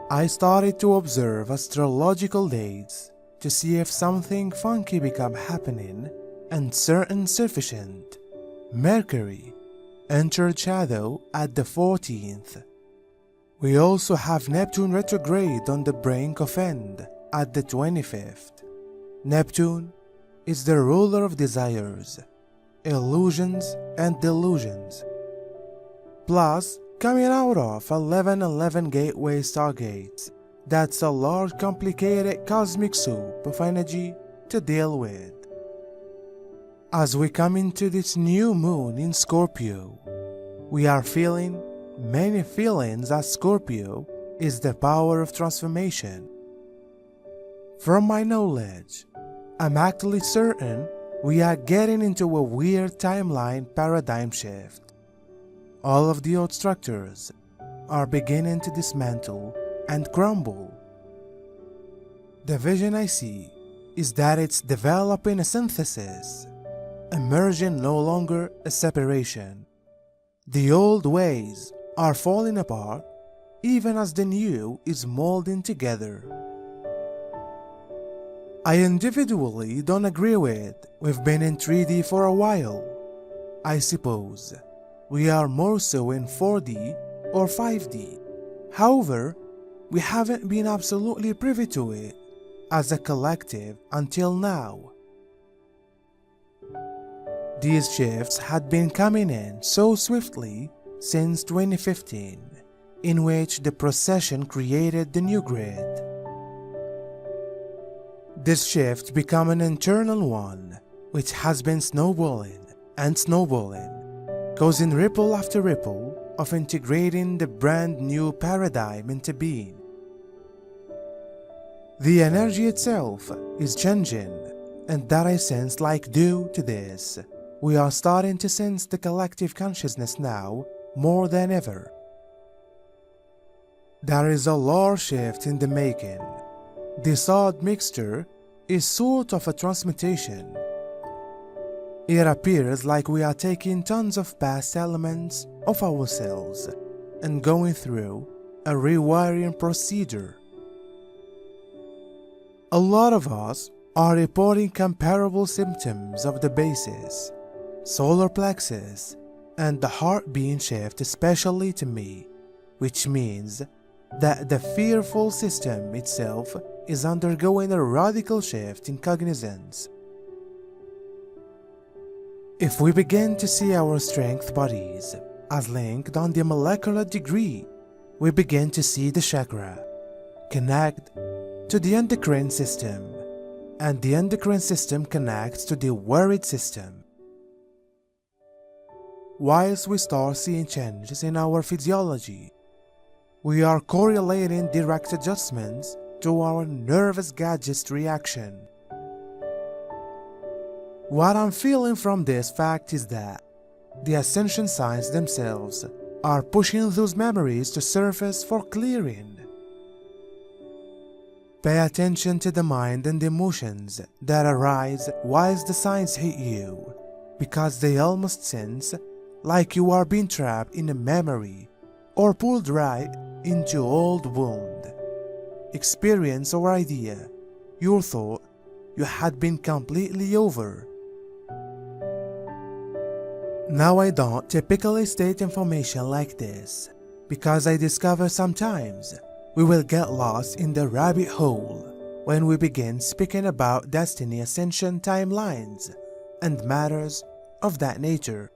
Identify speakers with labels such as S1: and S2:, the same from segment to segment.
S1: I started to observe astrological dates to see if something funky became happening, and certain sufficient Mercury entered shadow at the 14th. We also have Neptune retrograde on the brink of end at the 25th. Neptune is the ruler of desires, illusions and delusions. Plus, coming out of 1111 gateway stargates, that's a large complicated cosmic soup of energy to deal with. As we come into this new moon in Scorpio, we are feeling many feelings, as Scorpio is the power of transformation. From my knowledge, I'm actually certain we are getting into a weird timeline paradigm shift. All of the old structures are beginning to dismantle and crumble. The vision I see is that it's developing a synthesis, emerging no longer a separation. The old ways are falling apart even as the new is molding together. I individually don't agree with we've been in 3D for a while. I suppose we are more so in 4D or 5D. However, we haven't been absolutely privy to it as a collective until now. These shifts had been coming in so swiftly since 2015, in which the procession created the new grid. This shift became an internal one, which has been snowballing and snowballing, causing ripple after ripple of integrating the brand new paradigm into being. The energy itself is changing, and that I sense like due to this, we are starting to sense the collective consciousness now more than ever. There is a large shift in the making. This odd mixture is sort of a transmutation. It appears like we are taking tons of past elements of ourselves and going through a rewiring procedure. A lot of us are reporting comparable symptoms of the basis, solar plexus, and the heart being shift, especially to me, which means that the fearful system itself is undergoing a radical shift in cognizance. If we begin to see our strength bodies as linked on the molecular degree, we begin to see the chakra connect to the endocrine system, and the endocrine system connects to the worried system. Whilst we start seeing changes in our physiology, we are correlating direct adjustments to our nervous gadget reaction. What I'm feeling from this fact is that the Ascension signs themselves are pushing those memories to surface for clearing. Pay attention to the mind and the emotions that arise whilst the signs hit you, because they almost sense like you are being trapped in a memory or pulled right into old wound, experience or idea you thought you had been completely over. Now I don't typically state information like this because I discover sometimes we will get lost in the rabbit hole when we begin speaking about destiny, ascension, timelines, and matters of that nature.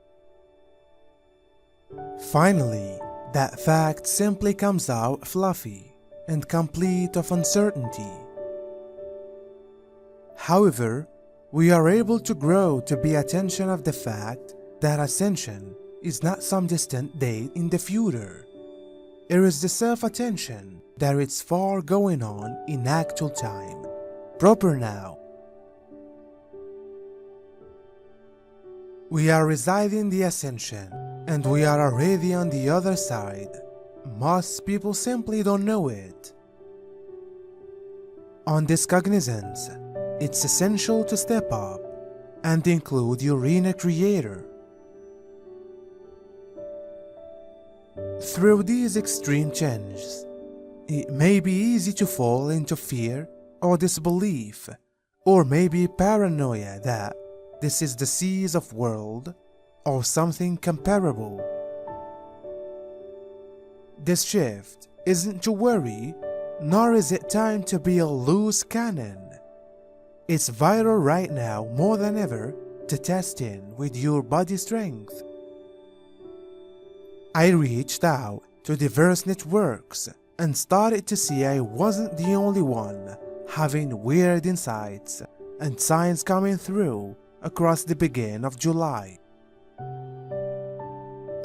S1: Finally, that fact simply comes out fluffy and complete of uncertainty. However, we are able to grow to be attention of the fact that ascension is not some distant date in the future. It is the self-attention that it's far going on in actual time, proper now. We are residing the ascension, and we are already on the other side. Most people simply don't know it. On this cognizance, it's essential to step up and include your inner creator. Through these extreme changes, it may be easy to fall into fear or disbelief, or maybe paranoia that this is the seas of world or something comparable. This shift isn't to worry, nor is it time to be a loose cannon. It's vital right now more than ever to test in with your body strength. I reached out to diverse networks and started to see I wasn't the only one having weird insights and signs coming through across the beginning of July.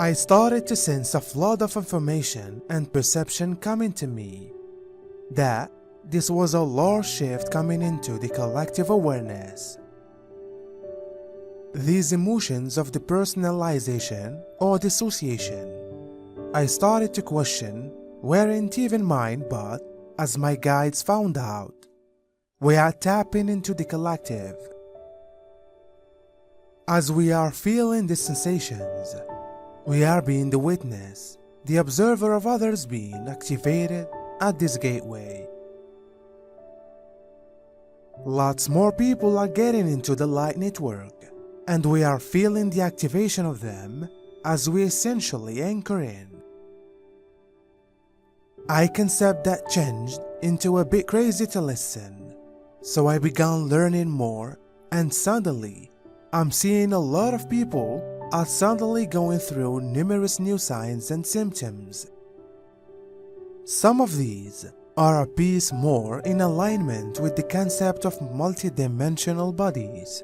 S1: I started to sense a flood of information and perception coming to me, that this was a large shift coming into the collective awareness. These emotions of depersonalization or dissociation, I started to question weren't even mine, but, as my guides found out, we are tapping into the collective. As we are feeling these sensations, we are being the witness, the observer of others being activated at this gateway. Lots more people are getting into the light network, and we are feeling the activation of them as we essentially anchor in. I concept that changed into a bit crazy to listen, so I began learning more, and suddenly I'm seeing a lot of people are suddenly going through numerous new signs and symptoms. Some of these are a piece more in alignment with the concept of multidimensional bodies,